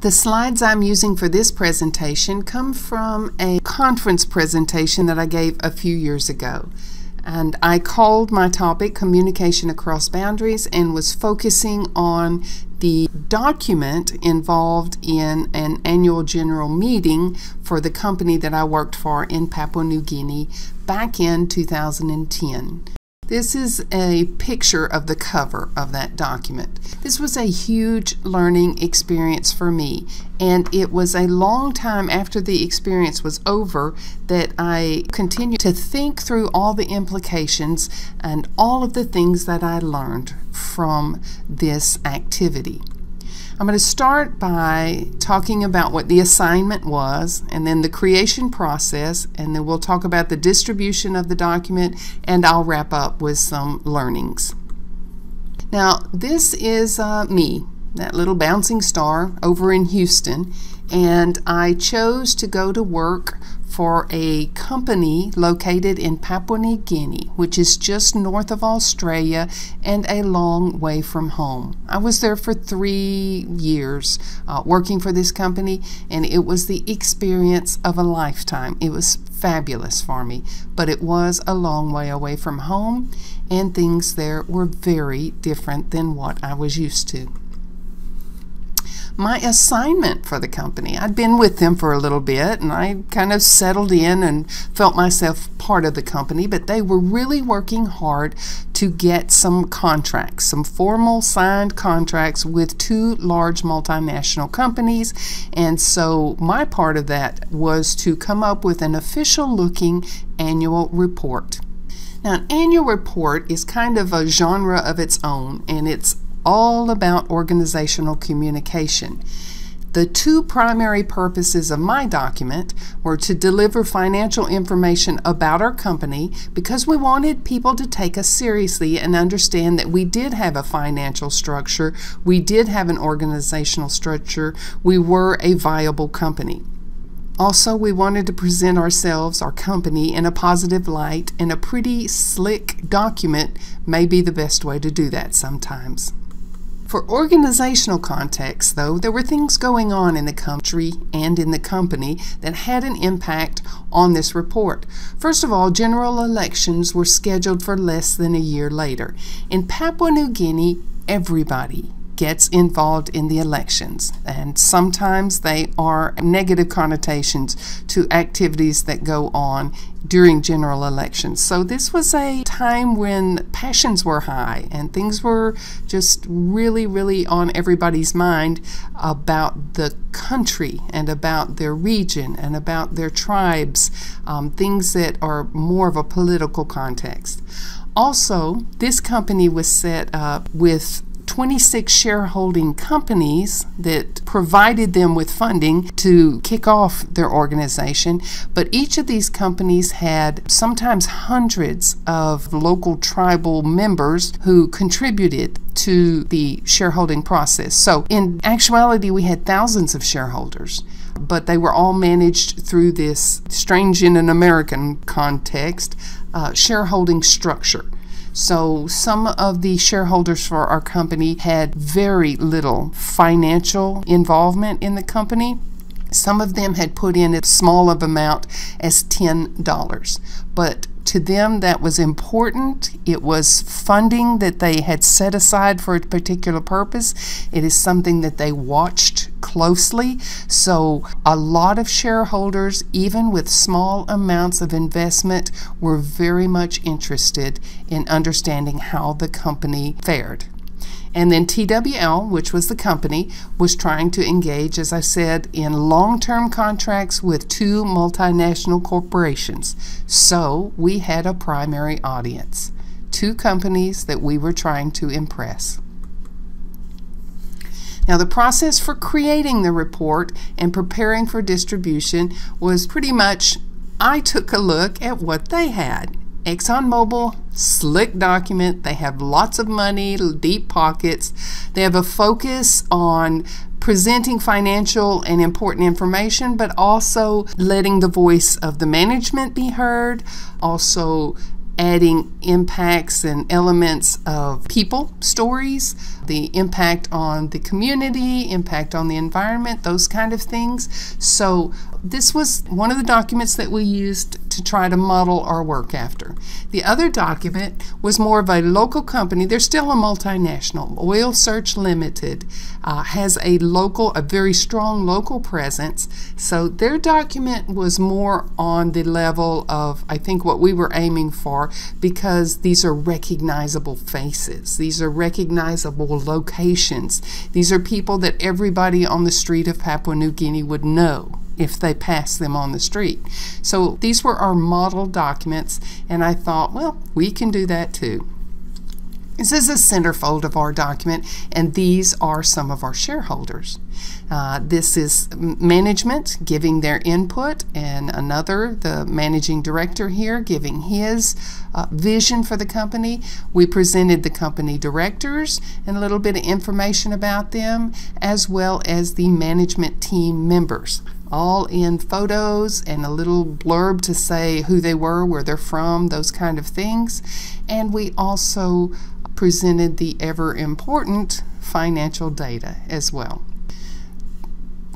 The slides I'm using for this presentation come from a conference presentation that I gave a few years ago. And I called my topic Communication Across Boundaries and was focusing on the document involved in an annual general meeting for the company that I worked for in Papua New Guinea back in 2010. This is a picture of the cover of that document. This was a huge learning experience for me, and it was a long time after the experience was over that I continued to think through all the implications and all of the things that I learned from this activity. I'm going to start by talking about what the assignment was, and then the creation process, and then we'll talk about the distribution of the document, and I'll wrap up with some learnings. Now, this is me, that little bouncing star over in Houston, and I chose to go to work for a company located in Papua New Guinea, which is just north of Australia and a long way from home. I was there for 3 years working for this company, and it was the experience of a lifetime. It was fabulous for me, but it was a long way away from home, and things there were very different than what I was used to. My assignment for the company, I'd been with them for a little bit and I kind of settled in and felt myself part of the company, but they were really working hard to get some contracts, some formal signed contracts with 2 large multinational companies, and so my part of that was to come up with an official looking annual report. Now, an annual report is kind of a genre of its own, and it's all about organizational communication. The 2 primary purposes of my document were to deliver financial information about our company because we wanted people to take us seriously and understand that we did have a financial structure, we did have an organizational structure, we were a viable company. Also, we wanted to present ourselves, our company, in a positive light, and a pretty slick document may be the best way to do that sometimes. For organizational context, though, there were things going on in the country and in the company that had an impact on this report. First of all, general elections were scheduled for less than a year later. In Papua New Guinea, everybody gets involved in the elections, and sometimes they are negative connotations to activities that go on during general elections. So this was a time when passions were high and things were just really on everybody's mind about the country and about their region and about their tribes, things that are more of a political context. Also, this company was set up with 26 shareholding companies that provided them with funding to kick off their organization, but each of these companies had sometimes hundreds of local tribal members who contributed to the shareholding process. So in actuality, we had thousands of shareholders, but they were all managed through this strange in an American context shareholding structure. So some of the shareholders for our company had very little financial involvement in the company. Some of them had put in as small of amount as $10, but to them that was important. It was funding that they had set aside for a particular purpose. It is something that they watched closely. So a lot of shareholders, even with small amounts of investment, were very much interested in understanding how the company fared. And then TWL, which was the company, was trying to engage, as I said, in long-term contracts with 2 multinational corporations. So we had a primary audience, 2 companies that we were trying to impress. Now, the process for creating the report and preparing for distribution was pretty much, I took a look at what they had. ExxonMobil, slick document. They have lots of money, deep pockets. They have a focus on presenting financial and important information, but also letting the voice of the management be heard, also adding impacts and elements of people stories, the impact on the community, impact on the environment, those kind of things. So this was one of the documents that we used to try to model our work after. The other document was more of a local company. They're still a multinational. Oil Search Limited has a very strong local presence. So their document was more on the level of, I think, what we were aiming for, because these are recognizable faces. These are recognizable locations. These are people that everybody on the street of Papua New Guinea would know if they pass them on the street. So these were our model documents, and I thought, well, we can do that too. This is a centerfold of our document, and these are some of our shareholders. This is management giving their input, and the managing director here, giving his vision for the company. We presented the company directors and a little bit of information about them, as well as the management team members, all in photos and a little blurb to say who they were, where they're from, those kind of things. And we also presented the ever important financial data as well.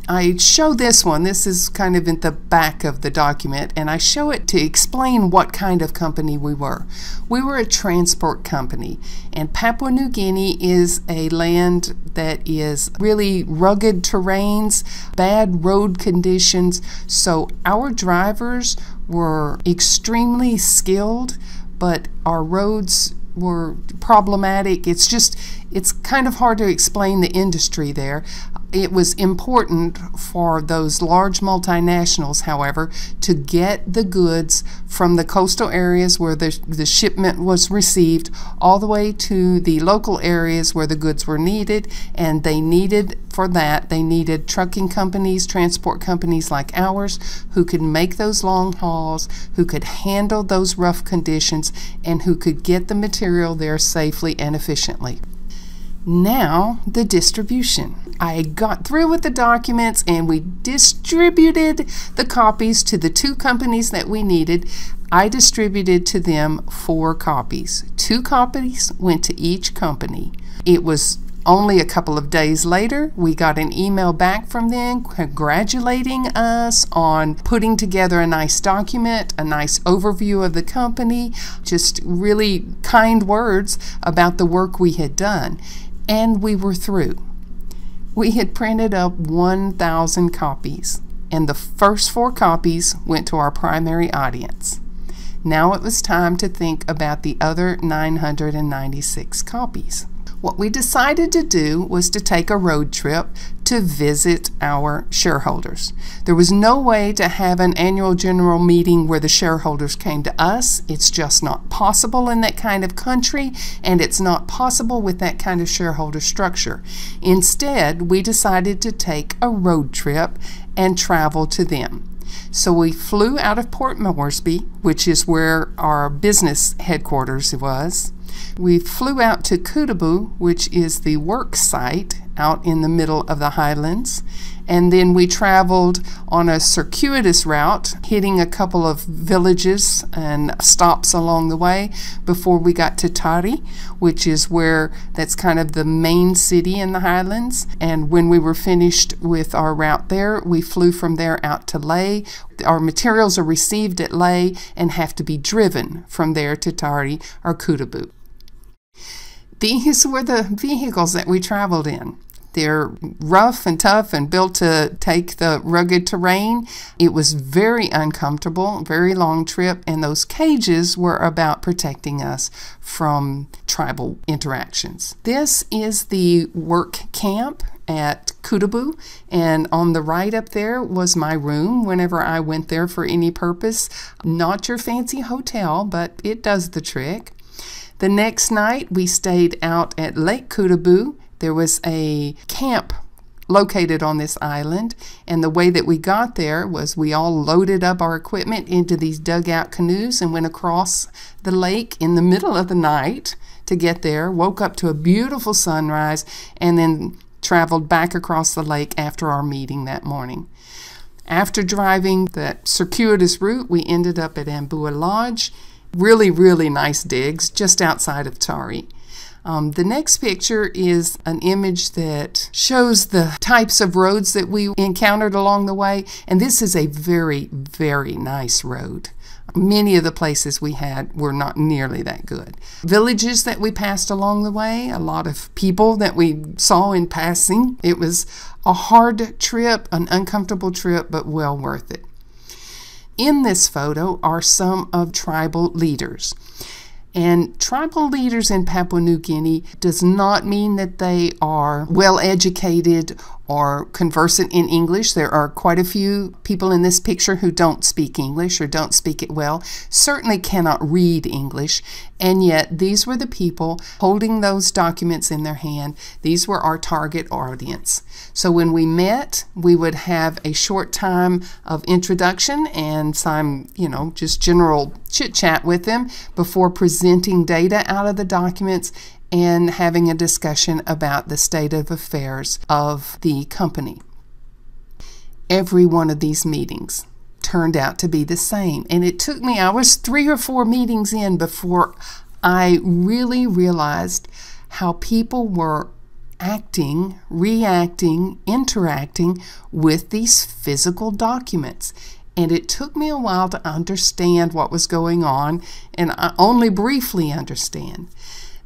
I show this one. This is kind of in the back of the document, and I show it to explain what kind of company we were. We were a transport company, and Papua New Guinea is a land that is really rugged terrains, bad road conditions, so our drivers were extremely skilled, but our roads were problematic. It's kind of hard to explain the industry there. It was important for those large multinationals, however, to get the goods from the coastal areas where the shipment was received all the way to the local areas where the goods were needed, and they needed trucking companies, transport companies like ours, who could make those long hauls, who could handle those rough conditions, and who could get the material there safely and efficiently. Now, the distribution. I got through with the documents, and we distributed the copies to the two companies that we needed. I distributed to them 4 copies. 2 copies went to each company. It was only a couple of days later, we got an email back from them congratulating us on putting together a nice document, a nice overview of the company, just really kind words about the work we had done. And we were through. We had printed up 1,000 copies, and the first 4 copies went to our primary audience. Now it was time to think about the other 996 copies. What we decided to do was to take a road trip to visit our shareholders. There was no way to have an annual general meeting where the shareholders came to us. It's just not possible in that kind of country, and it's not possible with that kind of shareholder structure. Instead, we decided to take a road trip and travel to them. So we flew out of Port Moresby, which is where our business headquarters was. We flew out to Kutubu, which is the work site out in the middle of the highlands, and then we traveled on a circuitous route, hitting a couple of villages and stops along the way before we got to Tari, which is that's kind of the main city in the highlands. And when we were finished with our route there, we flew from there out to Leh. Our materials are received at Leh and have to be driven from there to Tari or Kutubu. These were the vehicles that we traveled in. They're rough and tough and built to take the rugged terrain. It was very uncomfortable, very long trip, and those cages were about protecting us from tribal interactions. This is the work camp at Kutubu, and on the right up there was my room whenever I went there for any purpose. Not your fancy hotel, but it does the trick. The next night, we stayed out at Lake Kutubu. There was a camp located on this island, and the way that we got there was we all loaded up our equipment into these dugout canoes and went across the lake in the middle of the night to get there, woke up to a beautiful sunrise, and then traveled back across the lake after our meeting that morning. After driving that circuitous route, we ended up at Ambua Lodge, really, really nice digs just outside of Tari. The next picture is an image that shows the types of roads that we encountered along the way, and this is a very, very nice road. Many of the places we had were not nearly that good. Villages that we passed along the way, a lot of people that we saw in passing. It was a hard trip, an uncomfortable trip, but well worth it. In this photo are some of tribal leaders. And tribal leaders in Papua New Guinea does not mean that they are well educated or conversant in English. There are quite a few people in this picture who don't speak English or don't speak it well, certainly cannot read English, and yet these were the people holding those documents in their hand. These were our target audience. So when we met, we would have a short time of introduction and some, just general chit-chat with them before presenting data out of the documents and having a discussion about the state of affairs of the company. Every one of these meetings turned out to be the same, and it took me, I was 3 or 4 meetings in before I really realized how people were acting, reacting, interacting with these physical documents. And it took me a while to understand what was going on, and I only briefly understand.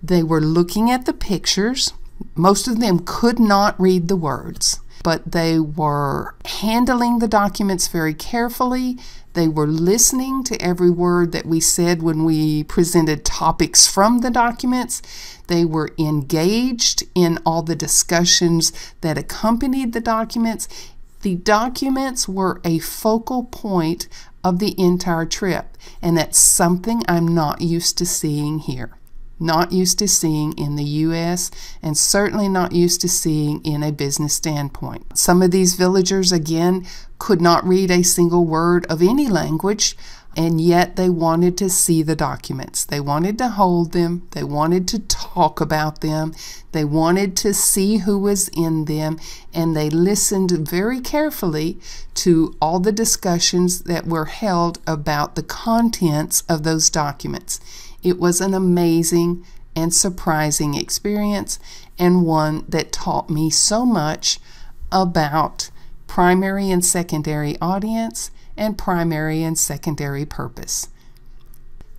They were looking at the pictures. Most of them could not read the words, but they were handling the documents very carefully. They were listening to every word that we said when we presented topics from the documents. They were engaged in all the discussions that accompanied the documents. The documents were a focal point of the entire trip, and that's something I'm not used to seeing here. Not used to seeing in the U.S., and certainly not used to seeing in a business standpoint. Some of these villagers, again, could not read a single word of any language, and yet they wanted to see the documents. They wanted to hold them. They wanted to talk about them. They wanted to see who was in them, and they listened very carefully to all the discussions that were held about the contents of those documents. It was an amazing and surprising experience, and one that taught me so much about primary and secondary audience and primary and secondary purpose.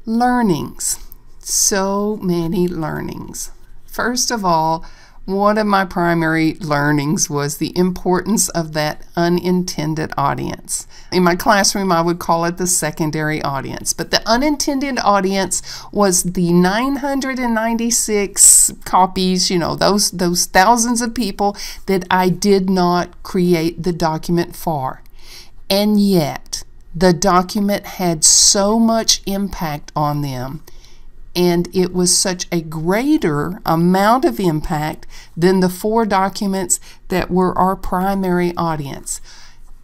Learnings. So many learnings. First of all, one of my primary learnings was the importance of that unintended audience. In my classroom, I would call it the secondary audience, but the unintended audience was the 996 copies, those thousands of people that I did not create the document for. And yet, the document had so much impact on them, and it was such a greater amount of impact than the 4 documents that were our primary audience.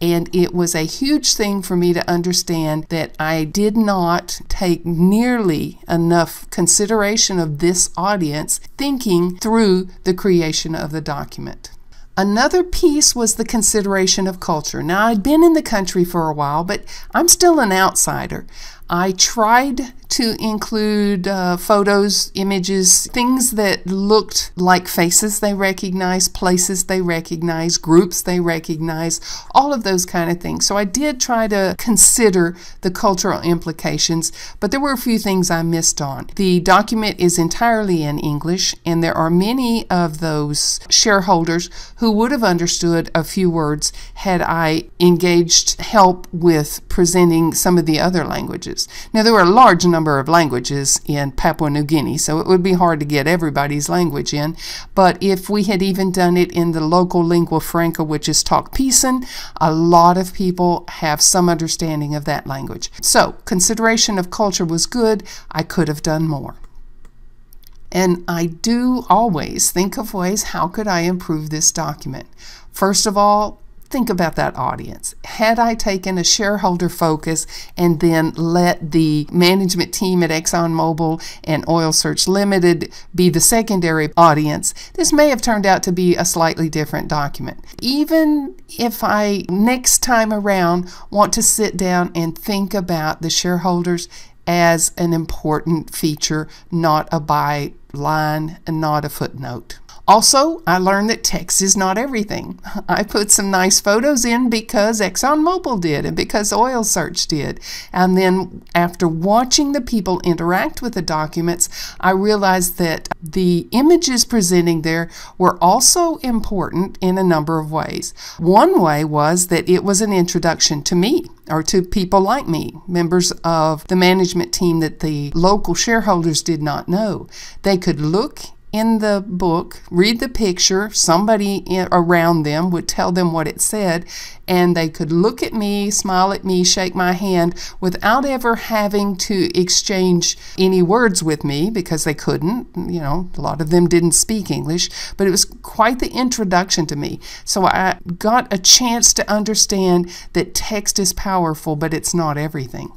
And it was a huge thing for me to understand that I did not take nearly enough consideration of this audience thinking through the creation of the document. Another piece was the consideration of culture. Now, I'd been in the country for a while, but I'm still an outsider. I tried to include photos, images, things that looked like faces they recognize, places they recognize, groups they recognize, all of those kind of things. So I did try to consider the cultural implications, but there were a few things I missed on. The document is entirely in English, and there are many of those shareholders who would have understood a few words had I engaged help with presenting some of the other languages. Now, there were a large number of languages in Papua New Guinea, so it would be hard to get everybody's language in, but if we had even done it in the local lingua franca, which is Tok-Pisin, a lot of people have some understanding of that language. So, consideration of culture was good. I could have done more. And I do always think of ways, how could I improve this document? First of all, think about that audience. Had I taken a shareholder focus and then let the management team at ExxonMobil and Oil Search Limited be the secondary audience, this may have turned out to be a slightly different document. Even if I next time around want to sit down and think about the shareholders as an important feature, not a byline and not a footnote. Also, I learned that text is not everything. I put some nice photos in because ExxonMobil did and because Oil Search did. And then after watching the people interact with the documents, I realized that the images presenting there were also important in a number of ways. One way was that it was an introduction to me, or to people like me, members of the management team that the local shareholders did not know. They could look in the book, read the picture, somebody around them would tell them what it said, and they could look at me, smile at me, shake my hand without ever having to exchange any words with me because they couldn't. You know, a lot of them didn't speak English, but it was quite the introduction to me. So I got a chance to understand that text is powerful, but it's not everything.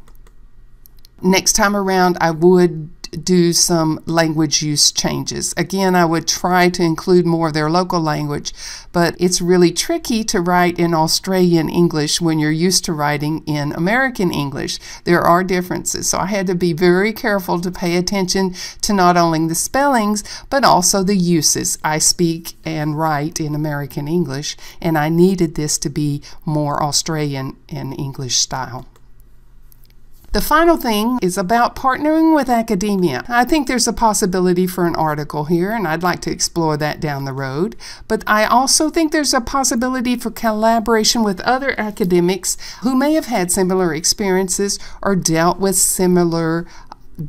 Next time around, I would do some language use changes. Again, I would try to include more of their local language, but it's really tricky to write in Australian English when you're used to writing in American English. There are differences, so I had to be very careful to pay attention to not only the spellings, but also the uses. I speak and write in American English, and I needed this to be more Australian in English style. The final thing is about partnering with academia. I think there's a possibility for an article here, and I'd like to explore that down the road. But I also think there's a possibility for collaboration with other academics who may have had similar experiences or dealt with similar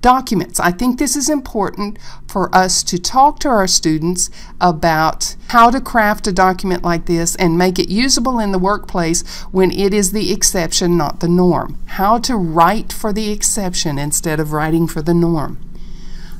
documents. I think this is important for us to talk to our students about how to craft a document like this and make it usable in the workplace when it is the exception, not the norm. How to write for the exception instead of writing for the norm.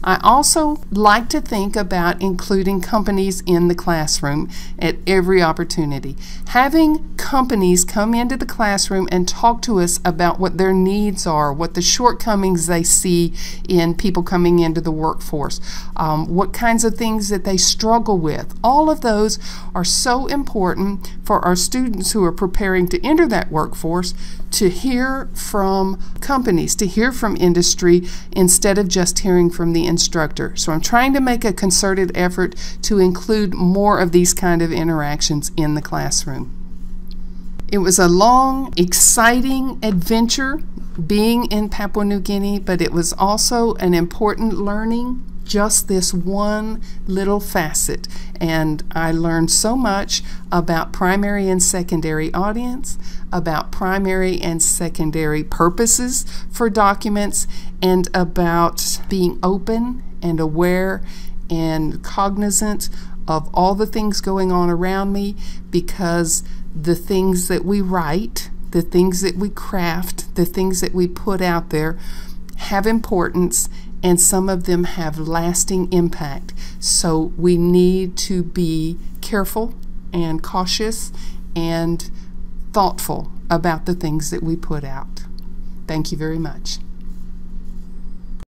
I also like to think about including companies in the classroom at every opportunity. Having companies come into the classroom and talk to us about what their needs are, what the shortcomings they see in people coming into the workforce, what kinds of things that they struggle with. All of those are so important for our students who are preparing to enter that workforce to hear from companies, to hear from industry instead of just hearing from the instructor. So I'm trying to make a concerted effort to include more of these kind of interactions in the classroom. It was a long, exciting adventure being in Papua New Guinea, but it was also an important learning, just this one little facet. And I learned so much about primary and secondary audience, about primary and secondary purposes for documents, and about being open and aware and cognizant of all the things going on around me, because the things that we write, the things that we craft, the things that we put out there have importance, and some of them have lasting impact. So we need to be careful and cautious and thoughtful about the things that we put out. Thank you very much.